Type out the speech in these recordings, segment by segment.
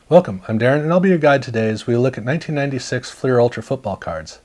Welcome, I'm Darren, and I'll be your guide today as we look at 1996 Fleer Ultra football cards.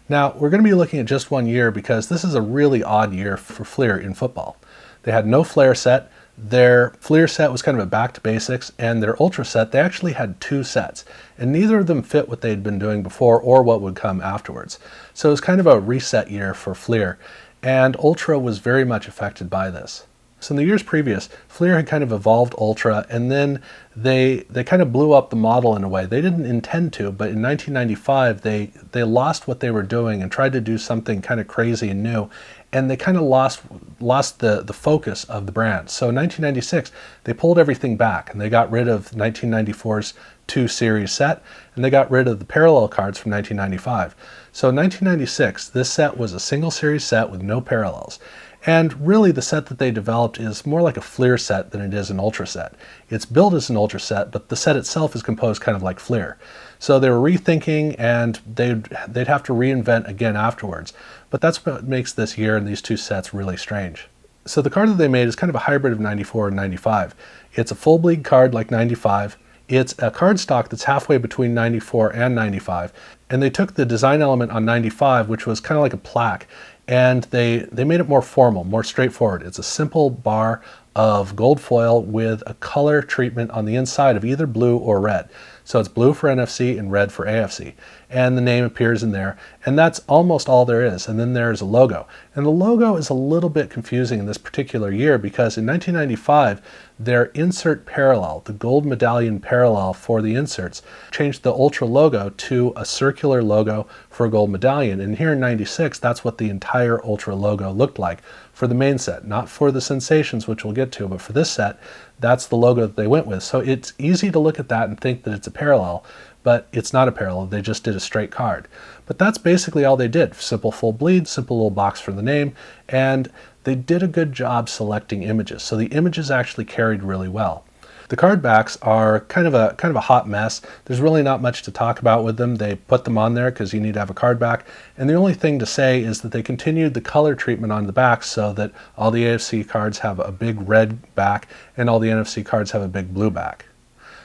Now, we're going to be looking at just one year because this is a really odd year for Fleer in football. They had no Flair set, their Fleer set was kind of a back to basics, and their Ultra set, they actually had two sets, and neither of them fit what they'd been doing before or what would come afterwards. So it was kind of a reset year for Fleer, and Ultra was very much affected by this. So in the years previous, Fleer had kind of evolved Ultra, and then they kind of blew up the model in a way. They didn't intend to, but in 1995, they lost what they were doing and tried to do something kind of crazy and new, and they kind of lost the focus of the brand. So in 1996, they pulled everything back, and they got rid of 1994's 2 series set, and they got rid of the parallel cards from 1995. So in 1996, this set was a single series set with no parallels. And really the set that they developed is more like a Fleer set than it is an Ultra set. It's built as an Ultra set, but the set itself is composed kind of like Fleer. So they were rethinking, and they'd have to reinvent again afterwards. But that's what makes this year and these two sets really strange. So the card that they made is kind of a hybrid of 94 and 95. It's a full bleed card like 95. It's a card stock that's halfway between 94 and 95. And they took the design element on 95, which was kind of like a plaque, and they made it more formal, more straightforward. It's a simple bar of gold foil with a color treatment on the inside of either blue or red. So it's blue for NFC and red for AFC. And the name appears in there, and that's almost all there is. And then there's a logo. And the logo is a little bit confusing in this particular year because in 1995, their insert parallel, the gold medallion parallel for the inserts, changed the Ultra logo to a circular logo for a gold medallion. And here in 96, that's what the entire Ultra logo looked like for the main set, not for the Sensations, which we'll get to, but for this set, that's the logo that they went with. So it's easy to look at that and think that it's a parallel, but it's not a parallel. They just did a straight card. But that's basically all they did. Simple full bleed, simple little box for the name, and they did a good job selecting images. So the images actually carried really well. The card backs are kind of a hot mess. There's really not much to talk about with them. They put them on there because you need to have a card back. And the only thing to say is that they continued the color treatment on the back so that all the AFC cards have a big red back and all the NFC cards have a big blue back.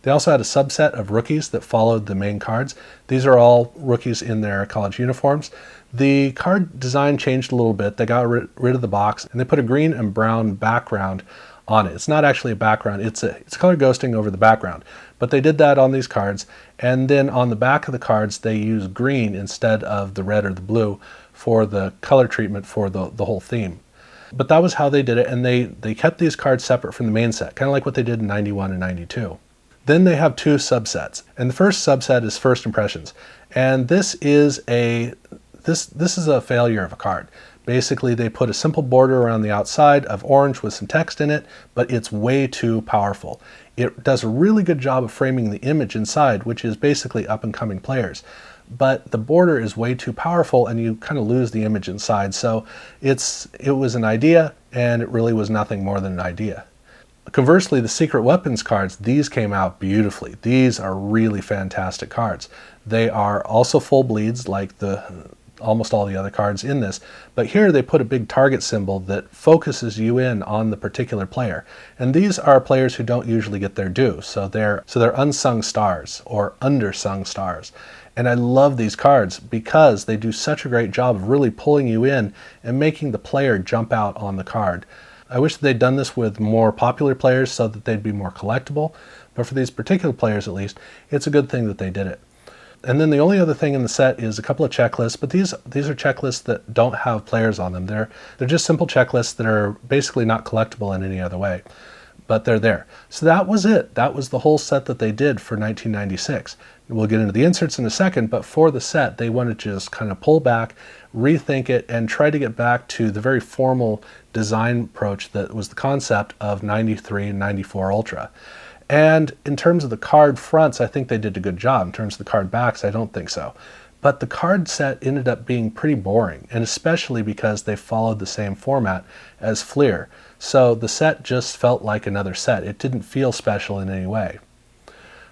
They also had a subset of rookies that followed the main cards. These are all rookies in their college uniforms. The card design changed a little bit. They got rid of the box and they put a green and brown background on it. It's not actually a background, it's color ghosting over the background. But they did that on these cards, and then on the back of the cards they use green instead of the red or the blue for the color treatment for the whole theme. But that was how they did it, and they kept these cards separate from the main set, kind of like what they did in 91 and 92. Then they have two subsets, and the first subset is First Impressions, and this is a failure of a card. Basically, they put a simple border around the outside of orange with some text in it, but it's way too powerful. It does a really good job of framing the image inside, which is basically up-and-coming players. But the border is way too powerful, and you kind of lose the image inside. So it was an idea, and it really was nothing more than an idea. Conversely, the Secret Weapons cards, these came out beautifully. These are really fantastic cards. They are also full bleeds like almost all the other cards in this, but here they put a big target symbol that focuses you in on the particular player. And these are players who don't usually get their due, so they're unsung stars or undersung stars. And I love these cards because they do such a great job of really pulling you in and making the player jump out on the card. I wish they'd done this with more popular players so that they'd be more collectible, but for these particular players at least, it's a good thing that they did it. And then the only other thing in the set is a couple of checklists, but these are checklists that don't have players on them. They're just simple checklists that are basically not collectible in any other way, but they're there. So that was it. That was the whole set that they did for 1996. We'll get into the inserts in a second, but for the set, they wanted to just kind of pull back, rethink it, and try to get back to the very formal design approach that was the concept of 93 and 94 Ultra. And in terms of the card fronts, I think they did a good job. In terms of the card backs, I don't think so. But the card set ended up being pretty boring, and especially because they followed the same format as Fleer. So the set just felt like another set. It didn't feel special in any way.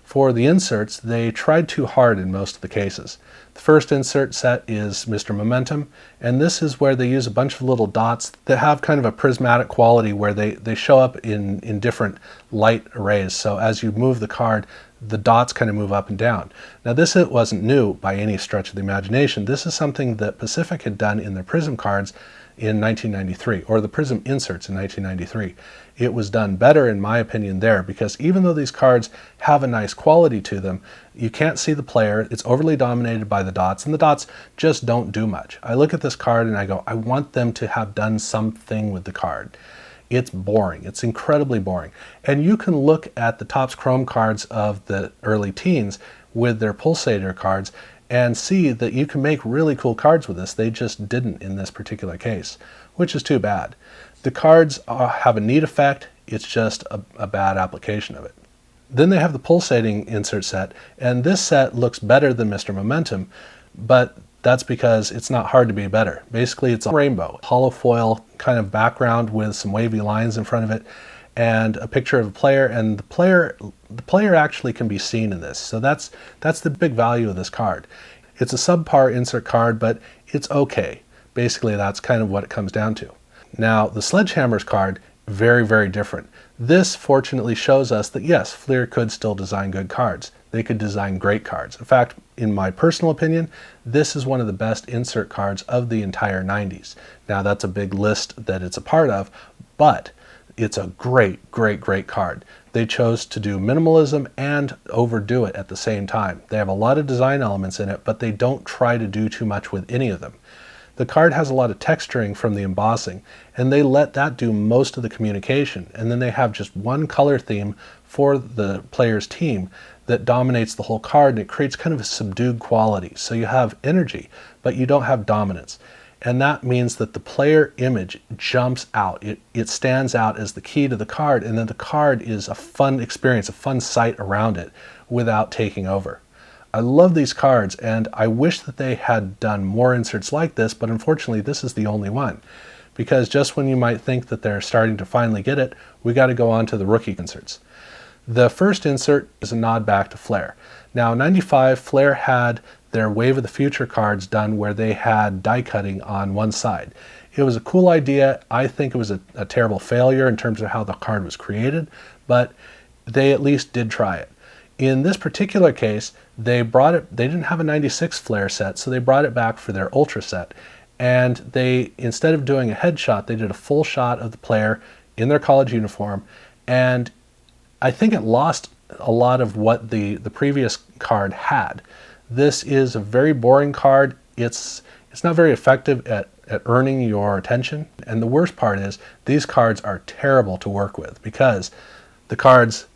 For the inserts, they tried too hard in most of the cases. The first insert set is Mr. Momentum, and this is where they use a bunch of little dots that have kind of a prismatic quality where they show up in different light arrays. So as you move the card, the dots kind of move up and down. Now this wasn't new by any stretch of the imagination. This is something that Pacific had done in their Prism cards in 1993, or the Prism inserts in 1993. It was done better, in my opinion, there, because even though these cards have a nice quality to them, you can't see the player. It's overly dominated by the dots, and the dots just don't do much. I look at this card and I go, I want them to have done something with the card. It's boring. It's incredibly boring. And you can look at the Topps Chrome cards of the early teens with their Pulsator cards and see that you can make really cool cards with this. They just didn't in this particular case, which is too bad. The cards have a neat effect. It's just a bad application of it. Then they have the pulsating insert set, and this set looks better than Mr. Momentum, but that's because it's not hard to be better. Basically, it's a rainbow, hollow foil kind of background with some wavy lines in front of it, and a picture of a player, and the player actually can be seen in this. So that's the big value of this card. It's a subpar insert card, but it's okay. Basically, that's kind of what it comes down to. Now, the Sledgehammers card, very, very different. This fortunately shows us that yes, Fleer could still design good cards. They could design great cards. In fact, in my personal opinion, this is one of the best insert cards of the entire 90s. Now, that's a big list that it's a part of, but it's a great, great, great card. They chose to do minimalism and overdo it at the same time. They have a lot of design elements in it, but they don't try to do too much with any of them. The card has a lot of texturing from the embossing, and they let that do most of the communication. And then they have just one color theme for the player's team that dominates the whole card, and it creates kind of a subdued quality. So you have energy, but you don't have dominance. And that means that the player image jumps out. It stands out as the key to the card, and then the card is a fun experience, a fun sight around it without taking over. I love these cards, and I wish that they had done more inserts like this, but unfortunately this is the only one. Because just when you might think that they're starting to finally get it, we got to go on to the rookie inserts. The first insert is a nod back to Flair. Now, in '95, Flair had their Wave of the Future cards done where they had die cutting on one side. It was a cool idea. I think it was a terrible failure in terms of how the card was created, but they at least did try it. In this particular case, they didn't have a 96 Flair set, so they brought it back for their Ultra set. And they, instead of doing a headshot, they did a full shot of the player in their college uniform, and I think it lost a lot of what the previous card had. This is a very boring card. It's not very effective at earning your attention. And the worst part is these cards are terrible to work with because the cards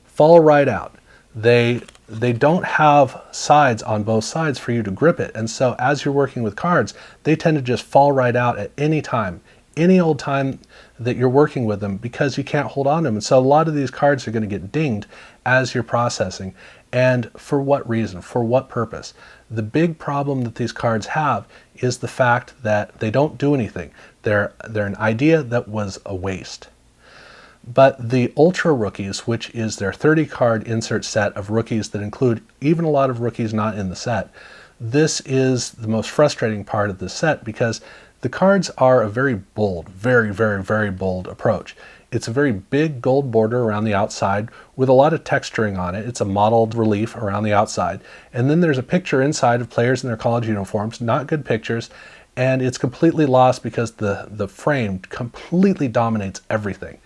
fall right out. They don't have sides on both sides for you to grip it. And so as you're working with cards, they tend to just fall right out at any time, any old time that you're working with them, because you can't hold on to them. And so a lot of these cards are going to get dinged as you're processing. And for what reason? For what purpose? The big problem that these cards have is the fact that they don't do anything. They're an idea that was a waste. But the Ultra Rookies, which is their 30-card insert set of rookies that include even a lot of rookies not in the set, this is the most frustrating part of the set because the cards are a very bold, very, very, very bold approach. It's a very big gold border around the outside with a lot of texturing on it. It's a modeled relief around the outside. And then there's a picture inside of players in their college uniforms, not good pictures, and it's completely lost because the frame completely dominates everything.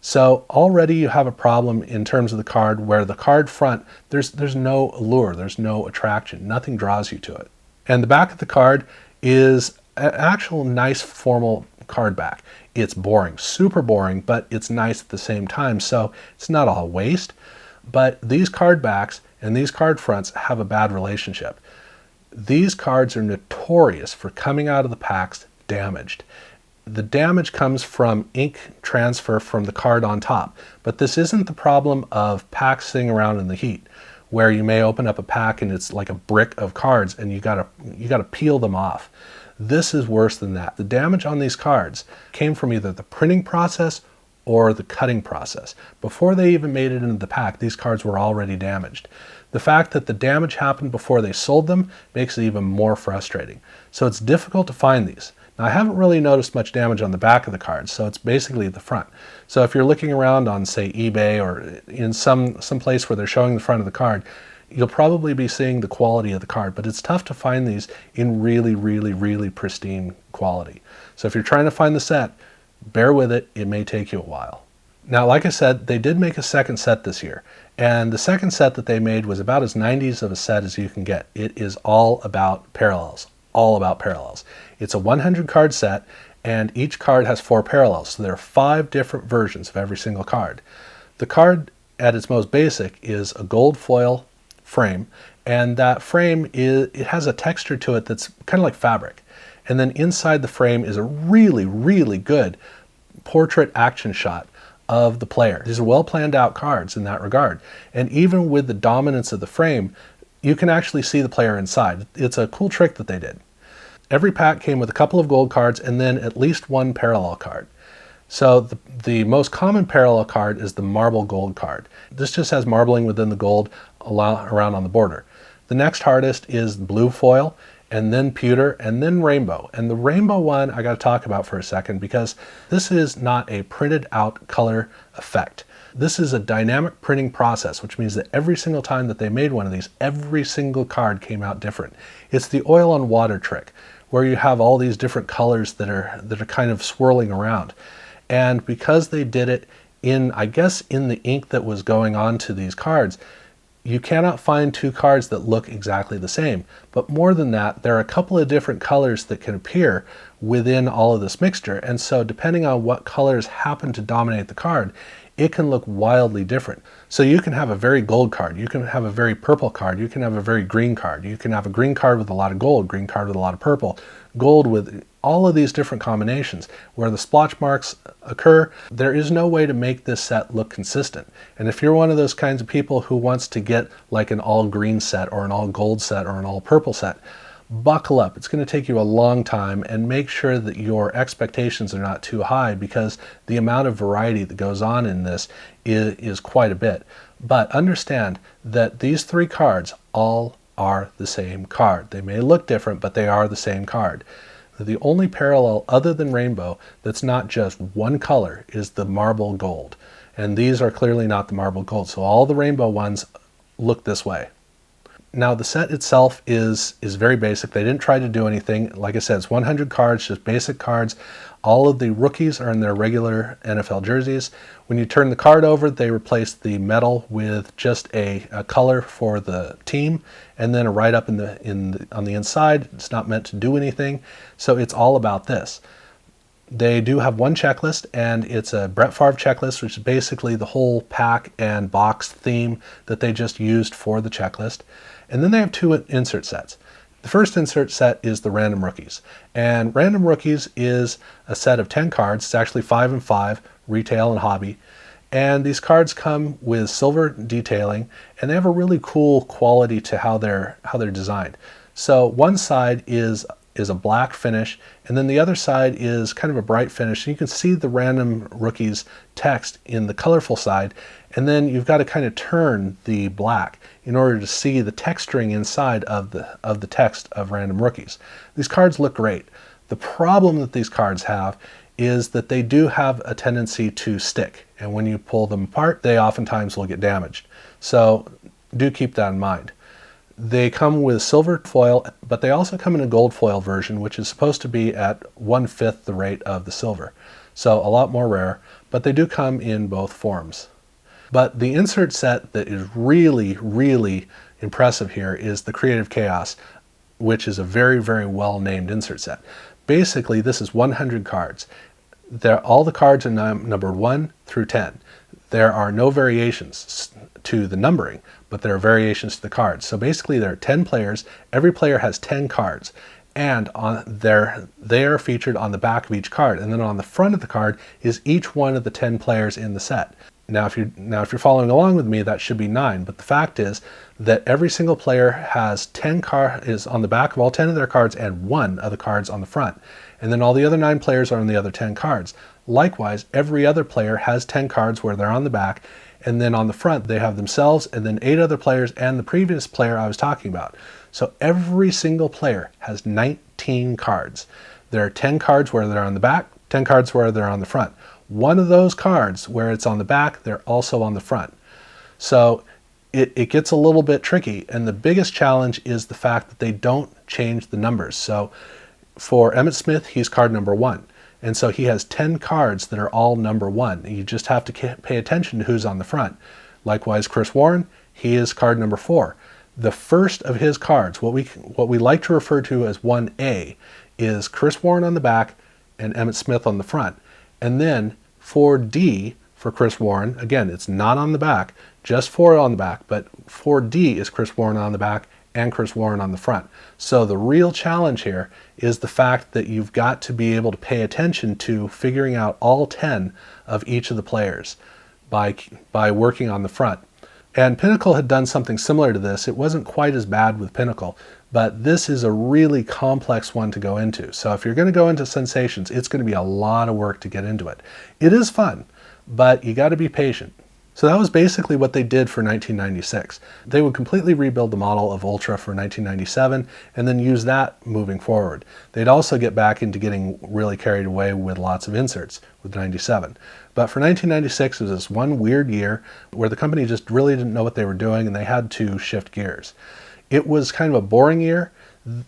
So already you have a problem in terms of the card where the card front, there's no allure, there's no attraction, nothing draws you to it. And the back of the card is an actual nice formal card back. It's boring, super boring, but it's nice at the same time. So it's not all waste, but these card backs and these card fronts have a bad relationship. These cards are notorious for coming out of the packs damaged. The damage comes from ink transfer from the card on top, but this isn't the problem of packs sitting around in the heat, where you may open up a pack and it's like a brick of cards and you gotta peel them off. This is worse than that. The damage on these cards came from either the printing process or the cutting process. Before they even made it into the pack, these cards were already damaged. The fact that the damage happened before they sold them makes it even more frustrating. So it's difficult to find these. Now, I haven't really noticed much damage on the back of the cards, so it's basically the front. So if you're looking around on, say, eBay or in some place where they're showing the front of the card, you'll probably be seeing the quality of the card, but it's tough to find these in really, really, really pristine quality. So if you're trying to find the set, bear with it. It may take you a while. Now, like I said, they did make a second set this year, and the second set that they made was about as 90s of a set as you can get. It is all about parallels, all about parallels. It's a 100 card set, and each card has 4 parallels, so there are 5 different versions of every single card. The card at its most basic is a gold foil frame, and that frame it has a texture to it that's kind of like fabric. And then inside the frame is a really, really good portrait action shot of the player. These are well planned out cards in that regard. And even with the dominance of the frame, you can actually see the player inside. It's a cool trick that they did. Every pack came with a couple of gold cards and then at least one parallel card. So the most common parallel card is the marble gold card. This just has marbling within the gold around on the border. The next hardest is blue foil, and then pewter, and then rainbow. And the rainbow one I got to talk about for a second because this is not a printed out color effect. This is a dynamic printing process, which means that every single time that they made one of these, every single card came out different. It's the oil on water trick, where you have all these different colors that are kind of swirling around. And because they did it in, I guess, in the ink that was going on to these cards, you cannot find 2 cards that look exactly the same. But more than that, there are a couple of different colors that can appear within all of this mixture. And so depending on what colors happen to dominate the card, it can look wildly different. So you can have a very gold card, you can have a very purple card, you can have a very green card, you can have a green card with a lot of gold, green card with a lot of purple, gold with all of these different combinations. Where the splotch marks occur, there is no way to make this set look consistent. And if you're one of those kinds of people who wants to get like an all green set or an all gold set or an all purple set, buckle up. It's going to take you a long time, and make sure that your expectations are not too high because the amount of variety that goes on in this is quite a bit. But understand that these 3 cards all are the same card. They may look different, but they are the same card. The only parallel other than rainbow that's not just one color is the marble gold. And these are clearly not the marble gold. So all the rainbow ones look this way. Now the set itself is very basic. They didn't try to do anything. Like I said, it's 100 cards, just basic cards. All of the rookies are in their regular NFL jerseys. When you turn the card over, they replace the metal with just a color for the team, and then a write-up on the inside. It's not meant to do anything, so it's all about this. They do have one checklist, and it's a Brett Favre checklist, which is basically the whole pack and box theme that they just used for the checklist. And then they have 2 insert sets. The first insert set is the Random Rookies. And Random Rookies is a set of 10 cards. It's actually 5 and 5, retail and hobby. And these cards come with silver detailing, and they have a really cool quality to how they're designed. So one side is a black finish, and then the other side is kind of a bright finish. And you can see the Random Rookies text in the colorful side, and then you've got to kind of turn the black in order to see the texturing inside of the text of Random Rookies. These cards look great. The problem that these cards have is that they do have a tendency to stick, and when you pull them apart, they oftentimes will get damaged. So do keep that in mind. They come with silver foil, but they also come in a gold foil version, which is supposed to be at 1/5 the rate of the silver. So a lot more rare, but they do come in both forms. But the insert set that is really, really impressive here is the Creative Chaos, which is a very, very well-named insert set. Basically, this is 100 cards. All the cards are numbered 1 through 10. There are no variations to the numbering, but there are variations to the cards. So basically there are 10 players. Every player has 10 cards, and they are featured on the back of each card. And then on the front of the card is each one of the 10 players in the set. Now if you're following along with me, that should be 9. But the fact is that every single player has 10 is on the back of all 10 of their cards and 1 of the cards on the front. And then all the other 9 players are on the other 10 cards. Likewise, every other player has 10 cards where they're on the back, and then on the front they have themselves and then 8 other players and the previous player I was talking about. So every single player has 19 cards. There are 10 cards where they're on the back, 10 cards where they're on the front. One of those cards where it's on the back, they're also on the front. So it gets a little bit tricky, and the biggest challenge is the fact that they don't change the numbers. So for Emmitt Smith, he's card number 1. And so he has 10 cards that are all number 1. You just have to pay attention to who's on the front. Likewise, Chris Warren, he is card number 4. The first of his cards, what we like to refer to as 1A, is Chris Warren on the back and Emmitt Smith on the front. And then 4D for Chris Warren, again, it's not on the back, just 4 on the back, but 4D is Chris Warren on the back and Chris Warren on the front. So the real challenge here is the fact that you've got to be able to pay attention to figuring out all 10 of each of the players by working on the front. And Pinnacle had done something similar to this. It wasn't quite as bad with Pinnacle, but this is a really complex one to go into. So if you're going to go into Sensations, it's going to be a lot of work to get into it. It is fun, but you got to be patient. So that was basically what they did for 1996. They would completely rebuild the model of Ultra for 1997 and then use that moving forward. They'd also get back into getting really carried away with lots of inserts with 97. But for 1996, it was this one weird year where the company just really didn't know what they were doing and they had to shift gears. It was kind of a boring year.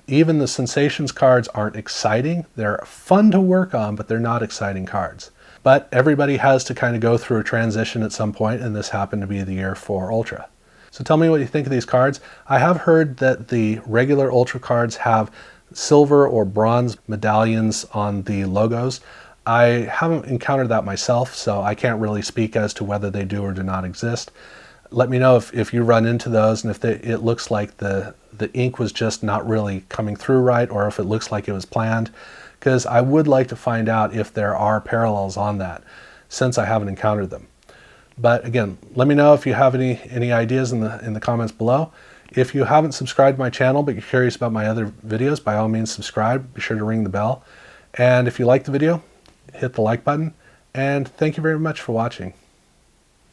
Even the Sensations cards aren't exciting. They're fun to work on, but they're not exciting cards. But everybody has to kind of go through a transition at some point, and this happened to be the year for Ultra. So tell me what you think of these cards. I have heard that the regular Ultra cards have silver or bronze medallions on the logos. I haven't encountered that myself, so I can't really speak as to whether they do or do not exist. Let me know if you run into those and if it looks like the ink was just not really coming through right, or if it looks like it was planned, because I would like to find out if there are parallels on that, since I haven't encountered them. But again, let me know if you have any ideas in the comments below. If you haven't subscribed to my channel but you're curious about my other videos, by all means subscribe. Be sure to ring the bell. And if you like the video, hit the like button. And thank you very much for watching.